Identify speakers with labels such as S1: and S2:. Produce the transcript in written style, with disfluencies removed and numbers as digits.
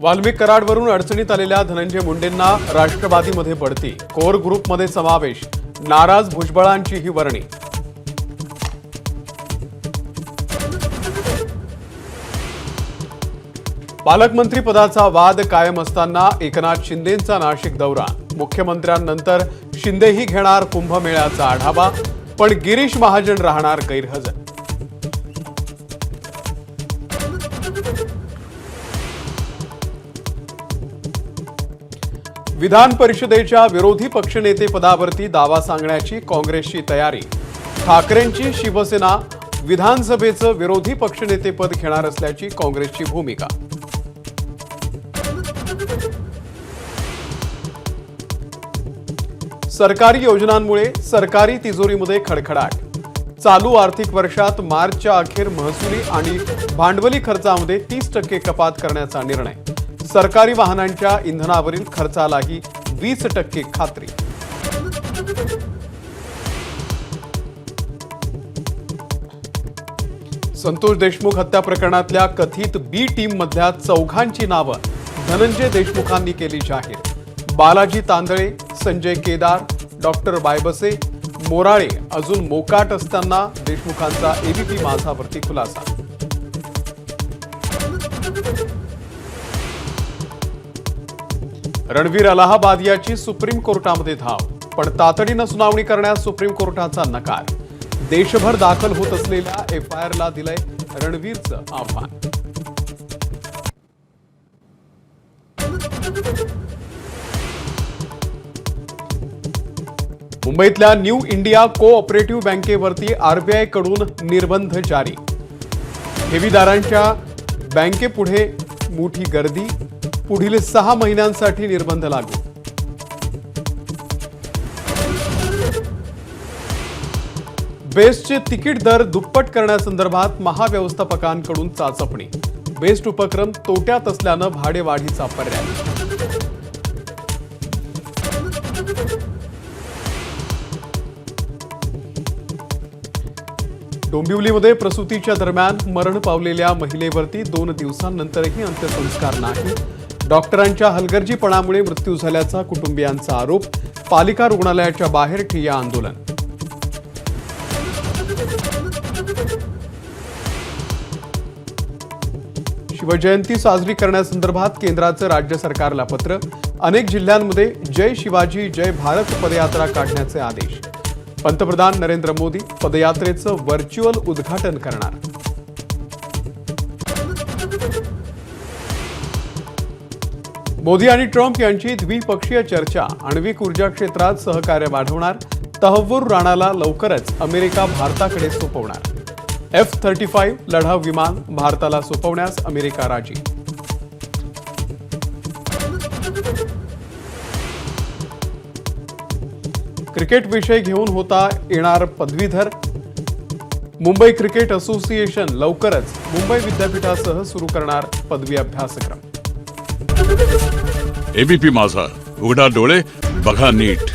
S1: वाल्मिक कराडवरून अडचणीत आलेल्या धनंजय मुंडेंना राष्ट्रवादीमध्ये बढती, कोर ग्रुपमध्ये समावेश, नाराज भुजबळांची ही वर्णी। पालकमंत्री पदाचा वाद कायम असताना एकनाथ शिंदेंचा नाशिक दौरा, मुख्यमंत्र्यांनंतर शिंदेही घेणार कुंभमेळ्याचा आढावा, पण गिरीश महाजन राहणार गैरहजर। विधान परिषदेच्या विरोधी पक्षनेते पदावरती दावा सांगण्याची काँग्रेसची तयारी, ठाकरेंची शिवसेना विधानसभेचं विरोधी पक्षनेतेपद घेणार असल्याची काँग्रेसची भूमिका। सरकारी योजनांमुळे सरकारी तिजोरीमध्ये खडखडाट, चालू आर्थिक वर्षात मार्चच्या अखेर महसुली आणि भांडवली खर्चामध्ये 30% कपात करण्याचा निर्णय, सरकारी वाहनांच्या इंधनावरील खर्चालाही 20% खात्री। संतोष देशमुख हत्या प्रकरणातल्या कथित बी टीम मधल्या चौघांची नावं धनंजय देशमुखांनी केली जाहीर, बालाजी तांदळे, संजय केदार, डॉक्टर बायबसे, मोराळे अजून मोकाट असताना देशमुखांचा एबीपी माझावरती खुलासा। रणवीर अलाहाबादियाची सुप्रीम कोर्टामध्ये धाव, पण तातडीनं सुनावणी करण्यास सुप्रीम कोर्टाचा नकार, देशभर दाखल होत असलेल्या एफआयआरला दिलंय रणवीरचं आव्हान। मुंबईतल्या न्यू इंडिया कोऑपरेटिव्ह बँकेवरती आरबीआय कडून निर्बंध जारी, ठेवीदारांच्या बँकेपुढे मोठी गर्दी, पुढील 6 महिन्यांसाठी निर्बंध लागू। बेस्टचे तिकीट दर दुप्पट करण्यासंदर्भात महाव्यवस्थापकांकडून चाचपणी, बेस्ट उपक्रम तोट्यात असल्यानं भाडेवाढीचा पर्याय। डोंबिवलीमध्ये प्रसूतीच्या दरम्यान मरण पावलेल्या महिलेवरती 2 दिवसांनंतरही अंत्यसंस्कार नाही, डॉक्टरांच्या हलगर्जीपणामुळे मृत्यू झाल्याचा कुटुंबियांचा आरोप, पालिका रुग्णालयाच्या बाहेर ठिय्या आंदोलन। शिवजयंती साजरी करण्यासंदर्भात केंद्राचं राज्य सरकारला पत्र, अनेक जिल्ह्यांमध्ये जय शिवाजी जय भारत पदयात्रा काढण्याचे आदेश, पंतप्रधान नरेंद्र मोदी पदयात्रेचं व्हर्च्युअल उद्घाटन करणार। मोदी आणि ट्रम्प यांची द्विपक्षीय चर्चा, आण्विक ऊर्जा क्षेत्रात सहकार्य वाढवणार, तहव्वूर राणाला लवकरच अमेरिका भारताकडे सोपवणार, F-35 लढाऊ विमान भारताला सोपवण्यास अमेरिका राजी। क्रिकेट विषय घेऊन होता येणार पदवीधर, मुंबई क्रिकेट असोसिएशन लवकरच मुंबई विद्यापीठासह सुरू करणार पदवी अभ्यासक्रम।
S2: एबीपी माझा, उघडा डोळे बघा नीट।